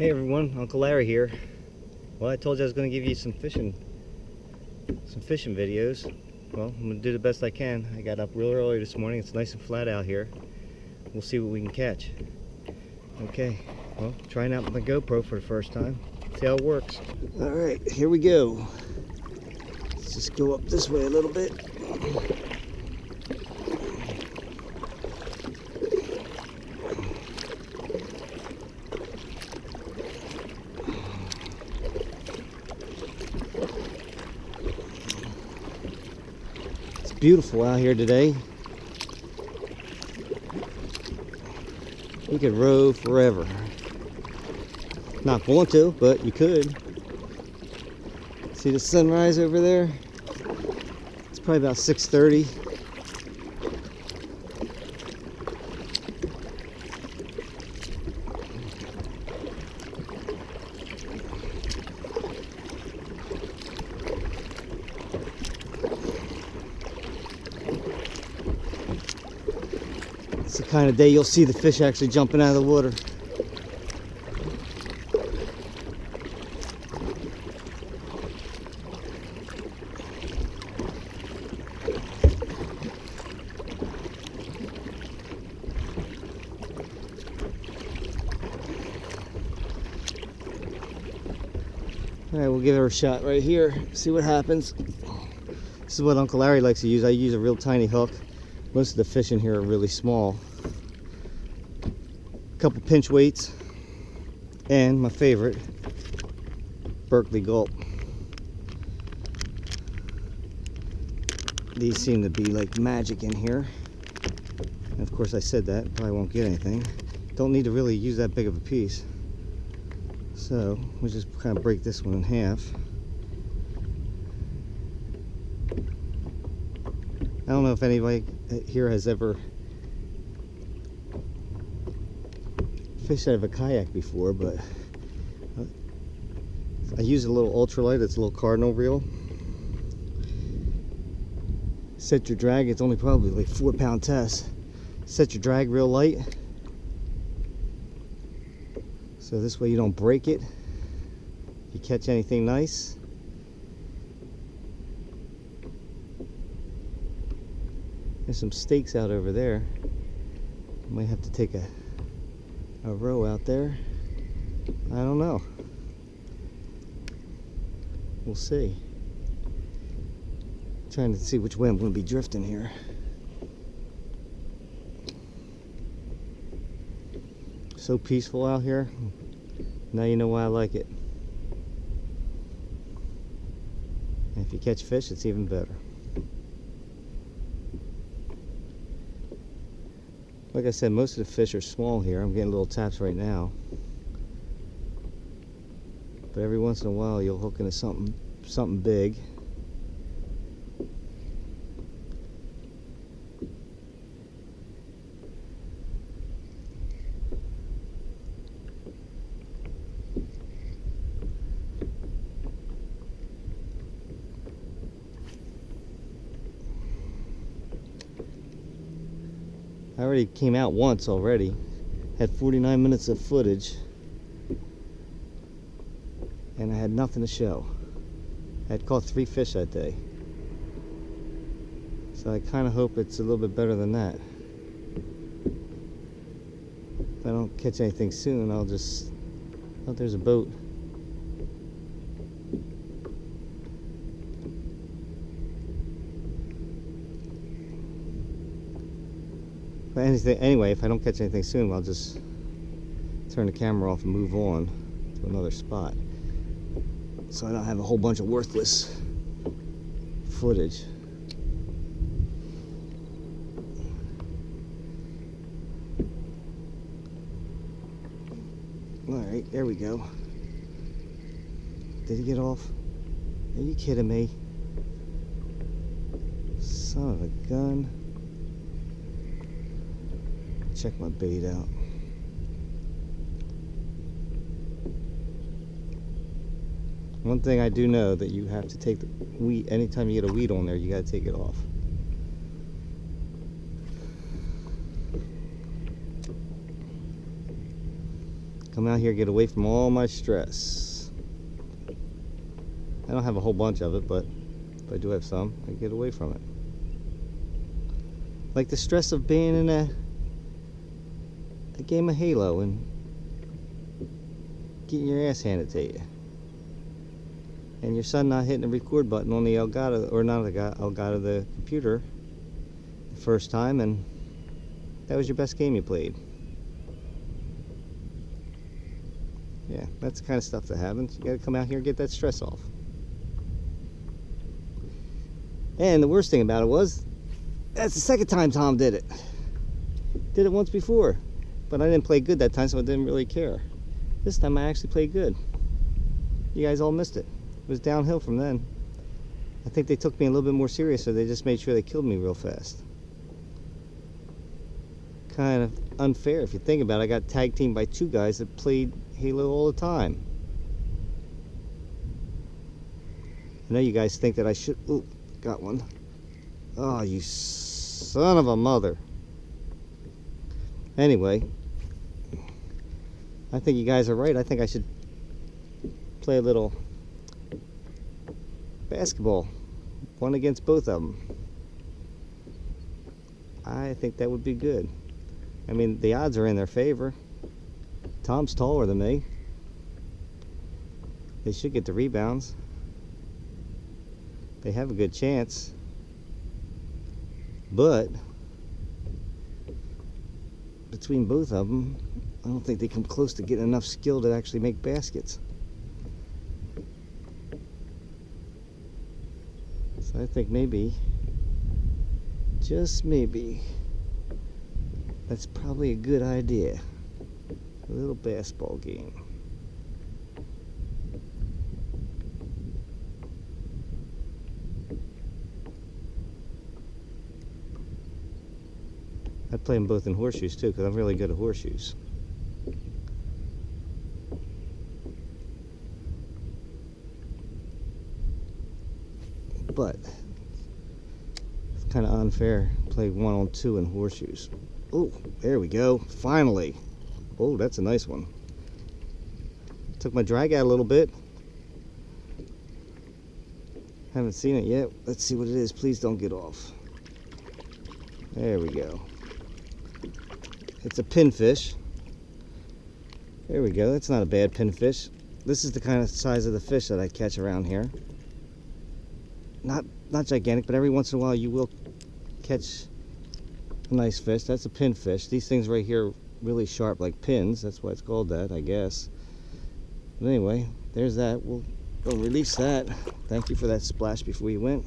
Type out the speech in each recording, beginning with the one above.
Hey everyone, Uncle Larry here. Well, I told you I was going to give you some fishing videos. Well, I'm going to do the best I can. I got up real early this morning. It's nice and flat out here. We'll see what we can catch. Okay, well, trying out my GoPro for the first time. See how it works. All right, here we go. Let's just go up this way a little bit. Beautiful out here today. You could row forever. Not going to, but you could. See the sunrise over there? It's probably about 6:30. It's the kind of day you'll see the fish actually jumping out of the water. All right, we'll give it a shot right here, see what happens. This is what Uncle Larry likes to use. I use a real tiny hook. Most of the fish in here are really small. A couple pinch weights, and my favorite, Berkeley Gulp. These seem to be like magic in here. And of course I said that, probably won't get anything. Don't need to really use that big of a piece. So we'll just kind of break this one in half. I don't know if anybody here has ever fished out of a kayak before, but I use a little ultralight. It's a little cardinal reel. Set your drag, it's only probably like 4-pound test. Set your drag real light, so this way you don't break it. If you catch anything nice, there's some stakes out over there. Might have to take a row out there. I don't know. We'll see. Trying to see which way I'm going to be drifting here. So peaceful out here. Now you know why I like it. And if you catch fish, it's even better. Like I said, most of the fish are small here. I'm getting little taps right now. But every once in a while you'll hook into something big. I already came out once already. Had 49 minutes of footage. And I had nothing to show. I had caught 3 fish that day. So I kind of hope it's a little bit better than that. If I don't catch anything soon, I'll just... Oh, there's a boat. But anyway, if I don't catch anything soon, I'll just turn the camera off and move on to another spot, so I don't have a whole bunch of worthless footage. Alright, there we go. Did he get off? Are you kidding me? Son of a gun. Check my bait out. One thing I do know, that you have to take the weed, anytime you get a weed on there, you got to take it off. Come out here, get away from all my stress. I don't have a whole bunch of it, but if I do have some, I get away from it. Like the stress of being in a game of Halo and getting your ass handed to you. And your son not hitting the record button on the Elgato, or not the Elgato, the computer the first time, and that was your best game you played. Yeah, that's the kind of stuff that happens. You gotta come out here and get that stress off. And the worst thing about it was, that's the second time Tom did it. Did it once before, but I didn't play good that time, so I didn't really care. This time I actually played good. You guys all missed it. It was downhill from then. I think they took me a little bit more serious, so they just made sure they killed me real fast. Kind of unfair if you think about it. I got tag teamed by two guys that played Halo all the time. I know you guys think that I should... Ooh, got one. Oh, you son of a mother. Anyway, I think you guys are right. I think I should play a little basketball, one against both of them. I think that would be good. I mean, the odds are in their favor. Tom's taller than me. They should get the rebounds. They have a good chance. But between both of them, I don't think they come close to getting enough skill to actually make baskets. So I think maybe, just maybe, that's probably a good idea. A little basketball game. I'd play them both in horseshoes too, because I'm really good at horseshoes. But it's kind of unfair to play 1-on-2 in horseshoes. Oh, there we go. Finally. Oh, that's a nice one. Took my drag out a little bit. Haven't seen it yet. Let's see what it is. Please don't get off. There we go. It's a pinfish. There we go. That's not a bad pinfish. This is the kind of size of the fish that I catch around here. Not gigantic, but every once in a while you will catch a nice fish. That's a pinfish. These things right here are really sharp, like pins. That's why it's called that, I guess. But anyway, there's that. We'll release that. Thank you for that splash before you went.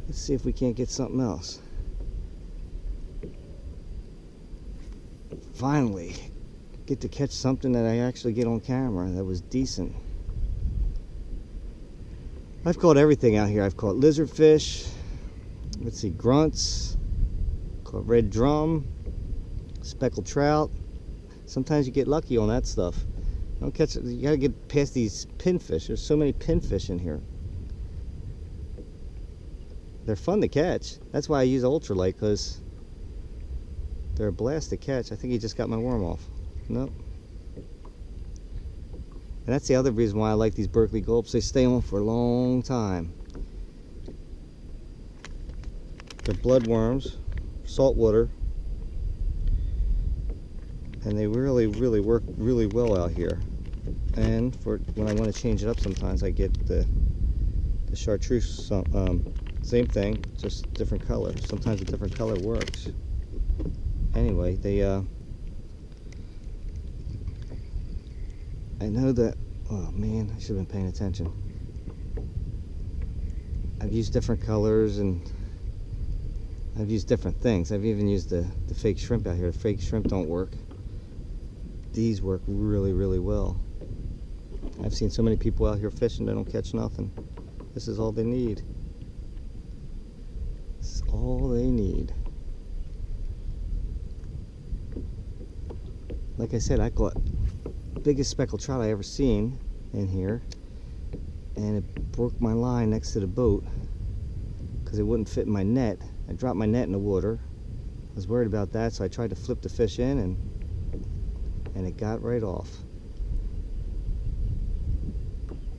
Let's see if we can't get something else. Finally, get to catch something that I actually get on camera that was decent. I've caught everything out here. I've caught lizardfish, let's see, grunts, caught red drum, speckled trout. Sometimes you get lucky on that stuff. Don't catch it. You gotta get past these pinfish. There's so many pinfish in here. They're fun to catch. That's why I use ultralight, because they're a blast to catch. I think he just got my worm off. Nope. And that's the other reason why I like these Berkeley gulps. They stay on for a long time. They're bloodworms, saltwater, and they really work really well out here. And for when I want to change it up, sometimes I get the chartreuse. Same thing, just different color. Sometimes a different color works. Anyway, they I know that, oh man, I should have been paying attention. I've used different colors and I've used different things. I've even used the fake shrimp out here. The fake shrimp don't work. These work really well. I've seen so many people out here fishing, they don't catch nothing. This is all they need. This is all they need. Like I said, I caught the biggest speckled trout I ever seen in here, and it broke my line next to the boat because it wouldn't fit in my net. I dropped my net in the water. I was worried about that, so I tried to flip the fish in, and and it got right off.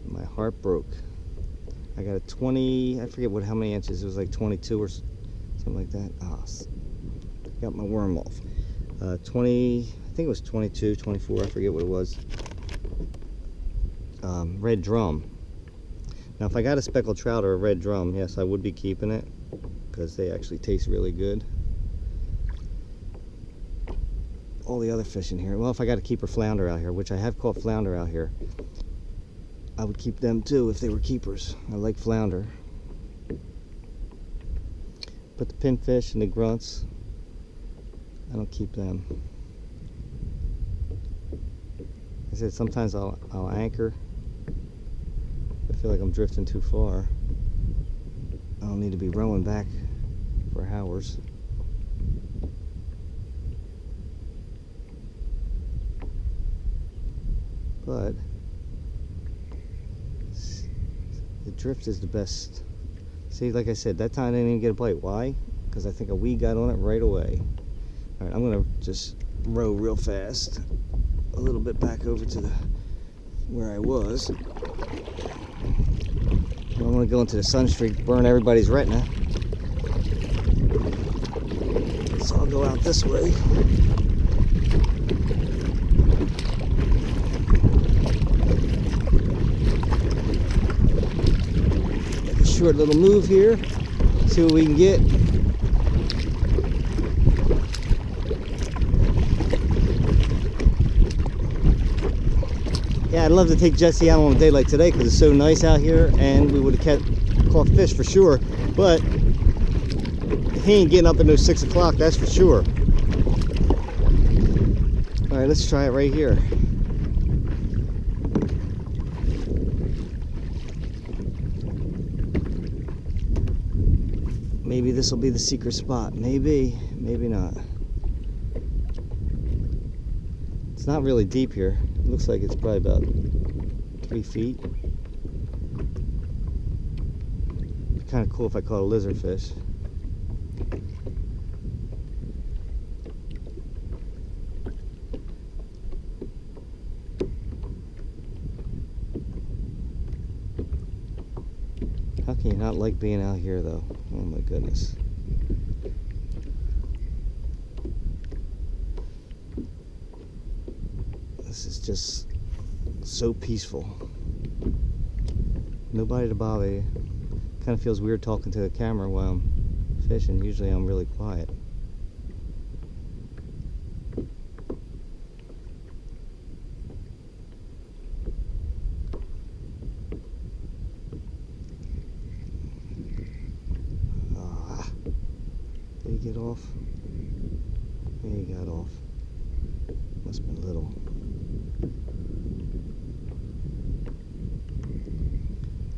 My heart broke. I got a 20, I forget how many inches, it was like 22 or something like that. Got my worm off. 20, I think it was 22, 24, I forget what it was. Red drum. Now if I got a speckled trout or a red drum, yes, I would be keeping it because they actually taste really good. All the other fish in here, well, if I got a keeper flounder out here, which I have caught flounder out here, I would keep them too if they were keepers. I like flounder. But the pinfish and the grunts, I don't keep them. I said sometimes I'll anchor. I feel like I'm drifting too far. I don't need to be rowing back for hours. But the drift is the best. See, like I said, that time I didn't even get a bite. Why? Because I think a weed got on it right away. All right, I'm gonna just row real fast, a little bit back over to where I was. I'm gonna go into the sun streak, burn everybody's retina. So I'll go out this way. Make a short little move here, see what we can get. Yeah, I'd love to take Jesse out on a day like today because it's so nice out here and we would have caught fish for sure, but he ain't getting up at no 6 o'clock, that's for sure. All right, let's try it right here. Maybe this will be the secret spot. Maybe, maybe not. It's not really deep here. It looks like it's probably about 3 feet. It'd be kind of cool if I caught a lizardfish. How can you not like being out here though? Oh my goodness. This is just so peaceful. Nobody to bother you. Kind of feels weird talking to the camera while I'm fishing. Usually I'm really quiet. Did he get off? Yeah, he got off. Must have been little.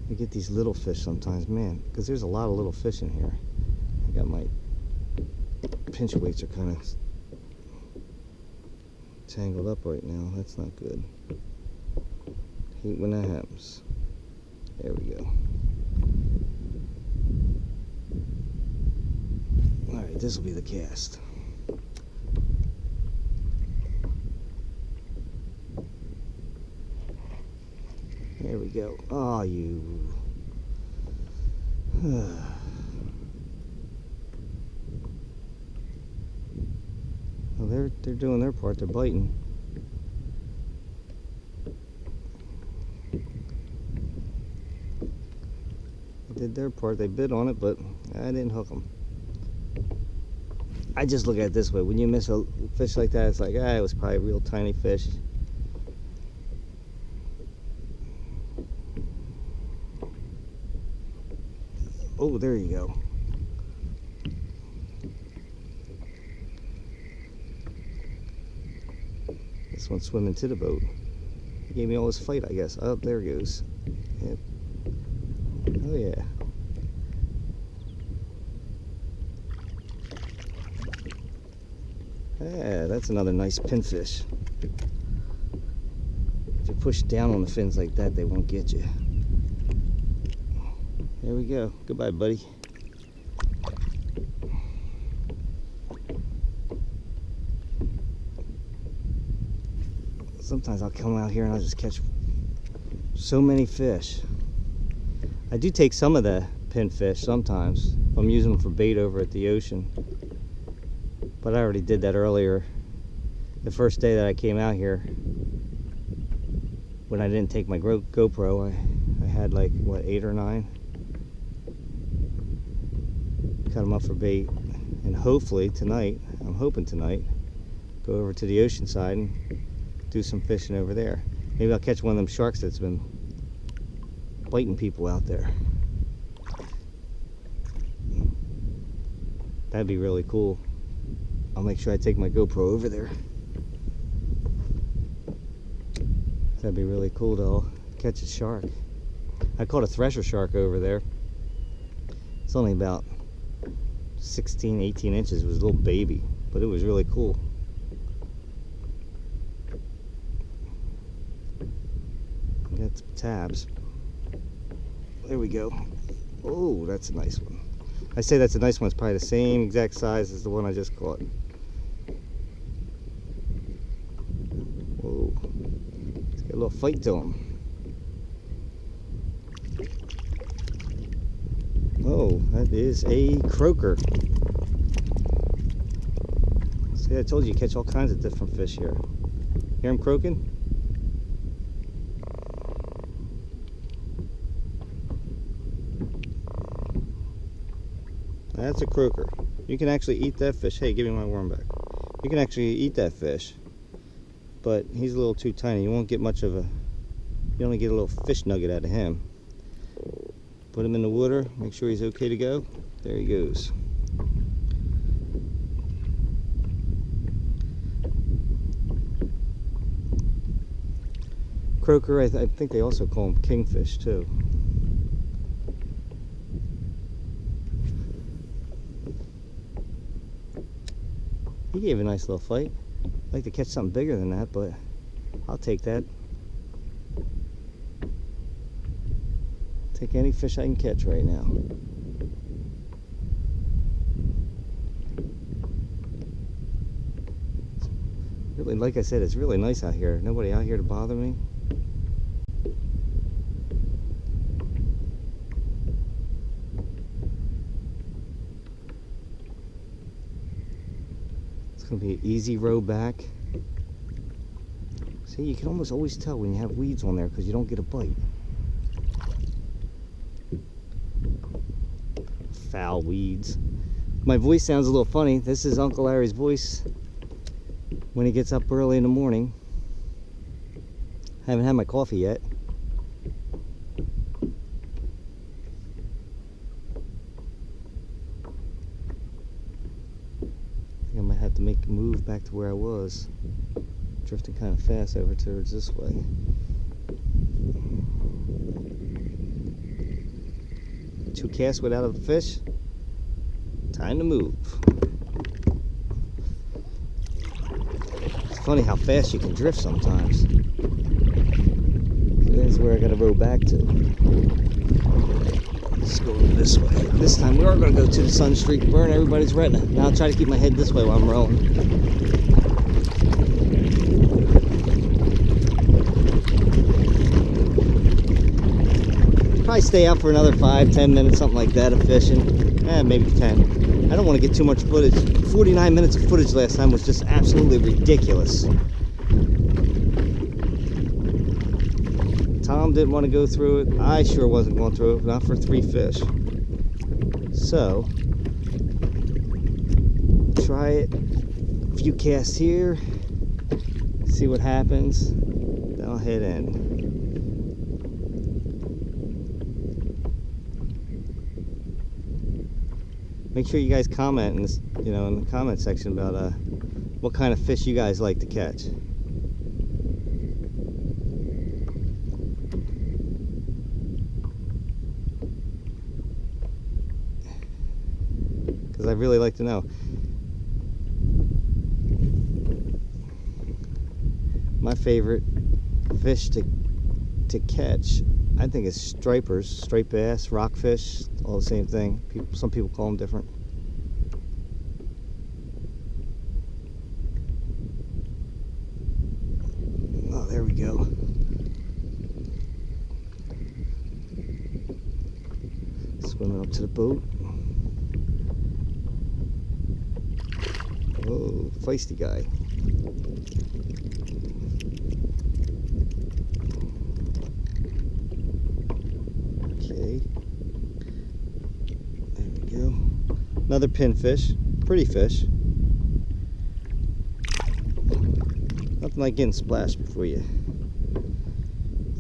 I get these little fish sometimes, man, because there's a lot of little fish in here. I got my pinch weights are kind of tangled up right now. That's not good. Hate when that happens. There we go. All right, this will be the cast. There we go. Oh, you. Well, they're doing their part. They're biting. They did their part. They bit on it, but I didn't hook them. I just look at it this way. When you miss a fish like that, it's like, it was probably a real tiny fish. Oh, there you go. This one's swimming to the boat. He gave me all his fight, I guess. Oh, there it goes. Yep. Oh, yeah. Yeah, that's another nice pinfish. If you push down on the fins like that, they won't get you. There we go. Goodbye, buddy. Sometimes I'll come out here and I'll just catch so many fish. I do take some of the pinfish sometimes if I'm using them for bait over at the ocean, but I already did that earlier. The first day that I came out here, when I didn't take my GoPro, I had like, what, 8 or 9? Cut them up for bait, and hopefully tonight, I'm hoping tonight, go over to the ocean side and do some fishing over there. Maybe I'll catch one of them sharks that's been biting people out there. That'd be really cool. I'll make sure I take my GoPro over there. That'd be really cool to catch a shark. I caught a thresher shark over there. It's only about 16, 18 inches. It was a little baby, but it was really cool. Got some tabs. There we go. Oh, that's a nice one. I say that's a nice one. It's probably the same exact size as the one I just caught. Whoa. Let's get a little fight to him. Oh, that is a croaker. See, I told you catch all kinds of different fish here. Hear him croaking? That's a croaker. You can actually eat that fish. Hey, give me my worm back. You can actually eat that fish, but he's a little too tiny. You won't get much of a, you only get a little fish nugget out of him. Put him in the water, make sure he's okay to go. There he goes. Croaker, I think they also call him kingfish too. He gave a nice little fight. I'd like to catch something bigger than that, but I'll take that. Take any fish I can catch right now. Really, like I said, it's really nice out here. Nobody out here to bother me. It's going to be an easy row back. See, you can almost always tell when you have weeds on there because you don't get a bite. Foul weeds. My voice sounds a little funny. This is Uncle Larry's voice when he gets up early in the morning. Haven't had my coffee yet. I might have to make a move back to where I was. Drifting kind of fast over towards this way. Two casts without a fish. Time to move. It's funny how fast you can drift sometimes. There's where I gotta row back to. Let's go this way. This time we are gonna go to the sun streak, burn everybody's retina. Now I'll try to keep my head this way while I'm rowing. Probably stay out for another 5-10 minutes, something like that, of fishing. Maybe 10. I don't want to get too much footage. 49 minutes of footage last time was just absolutely ridiculous. Tom didn't want to go through it. I sure wasn't going through it, not for 3 fish. So, try it. A few casts here. See what happens. Then I'll head in. Make sure you guys comment in this, in the comment section about what kind of fish you guys like to catch. Because I'd really like to know. My favorite fish to catch, I think, is stripers, striped bass, rockfish, all the same thing. Some people call them different. there we go. Swimming up to the boat. Whoa, feisty guy. Okay. There we go. Another pinfish. Pretty fish. Nothing like getting splashed before you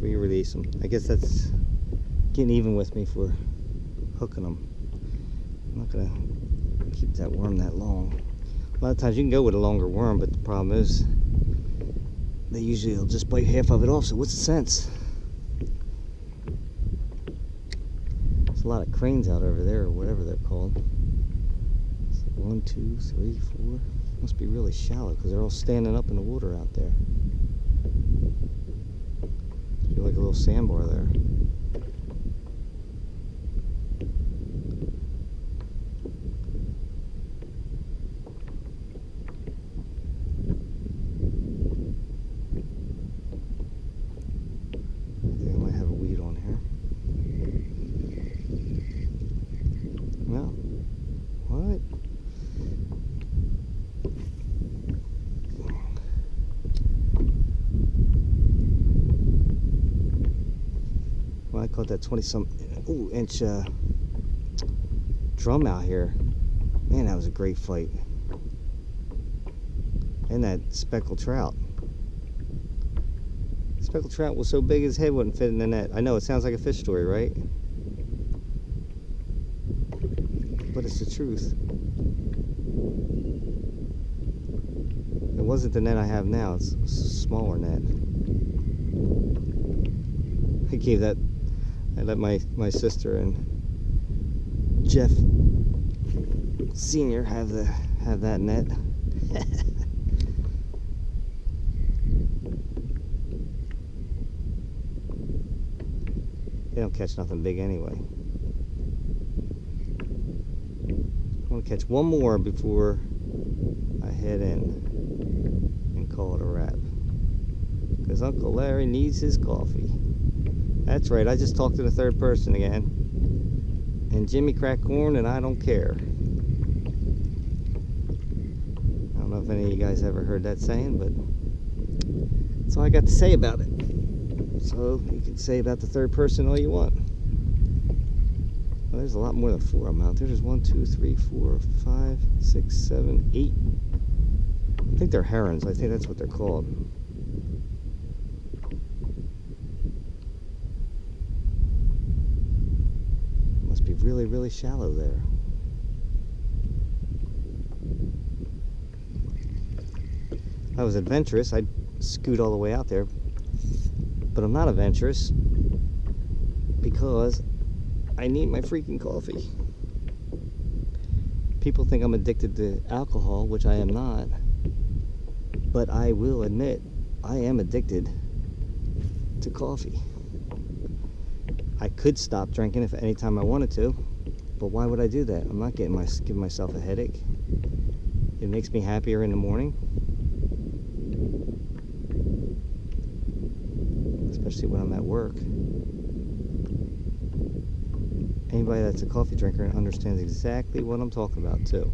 release them. I guess that's getting even with me for hooking them. I'm not gonna keep that worm that long. A lot of times you can go with a longer worm, but the problem is they usually will just bite half of it off, so what's the sense? There's a lot of cranes out over there, or whatever they're called. It's like 1, 2, 3, 4. Must be really shallow because they're all standing up in the water out there. I feel like a little sandbar there. I think I might have a weed on here. No. What? Well, I caught that 20-some inch drum out here. Man, that was a great fight. And that speckled trout. Speckled trout was so big his head wouldn't fit in the net. I know it sounds like a fish story, right? But it's the truth. It wasn't the net I have now, it's a smaller net. I let my sister and Jeff Senior have that net. They don't catch nothing big anyway. I want to catch one more before I head in and call it a wrap. Because Uncle Larry needs his coffee. That's right, I just talked to the third person again. And Jimmy cracked corn and I don't care. I don't know if any of you guys ever heard that saying, but that's all I got to say about it. So you can say about the third person all you want. Well, there's a lot more than 4 of them out there. There's 1, 2, 3, 4, 5, 6, 7, 8. I think they're herons. I think that's what they're called. Must be really, really shallow there. If I was adventurous, I'd scoot all the way out there. But I'm not adventurous because I need my freaking coffee. People think I'm addicted to alcohol, which I am not. But I will admit, I am addicted to coffee. I could stop drinking if anytime I wanted to, but why would I do that? I'm not giving myself a headache. It makes me happier in the morning. Especially when I'm at work. Anybody that's a coffee drinker understands exactly what I'm talking about too.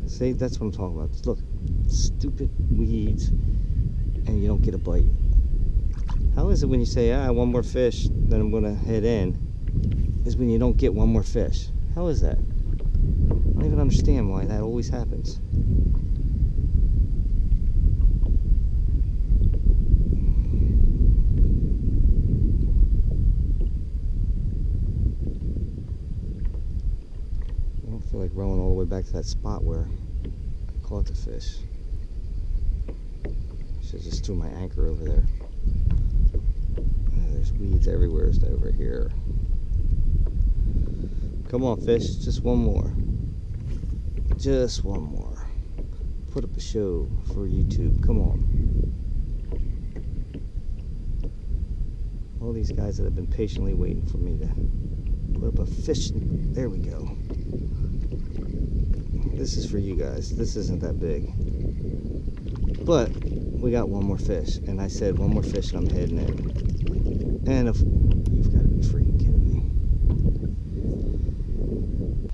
See, that's what I'm talking about. Look, stupid weeds and you don't get a bite. How is it when you say, one more fish, then I'm gonna head in, is when you don't get one more fish? How is that? I don't even understand why that always happens. I feel like rowing all the way back to that spot where I caught the fish. Should have just threw my anchor over there. There's weeds everywhere over here. Come on, fish, just one more. Just one more. Put up a show for YouTube. Come on. All these guys that have been patiently waiting for me to put up a fish. There we go. This is for you guys. This isn't that big. But we got one more fish, and I said one more fish and I'm heading in. And if you've got to be freaking kidding me.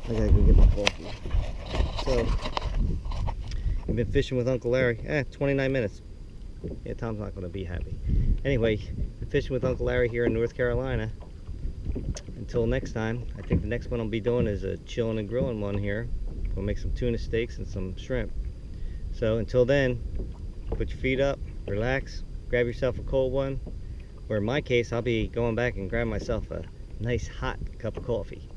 I gotta go get my coffee. So you've been fishing with Uncle Larry. 29 minutes. Yeah, Tom's not gonna be happy. Anyway, been fishing with Uncle Larry here in North Carolina. Until next time, I think the next one I'll be doing is a chilling and grilling one here. We'll make some tuna steaks and some shrimp. So until then, put your feet up, relax, grab yourself a cold one, or in my case, I'll be going back and grabbing myself a nice hot cup of coffee.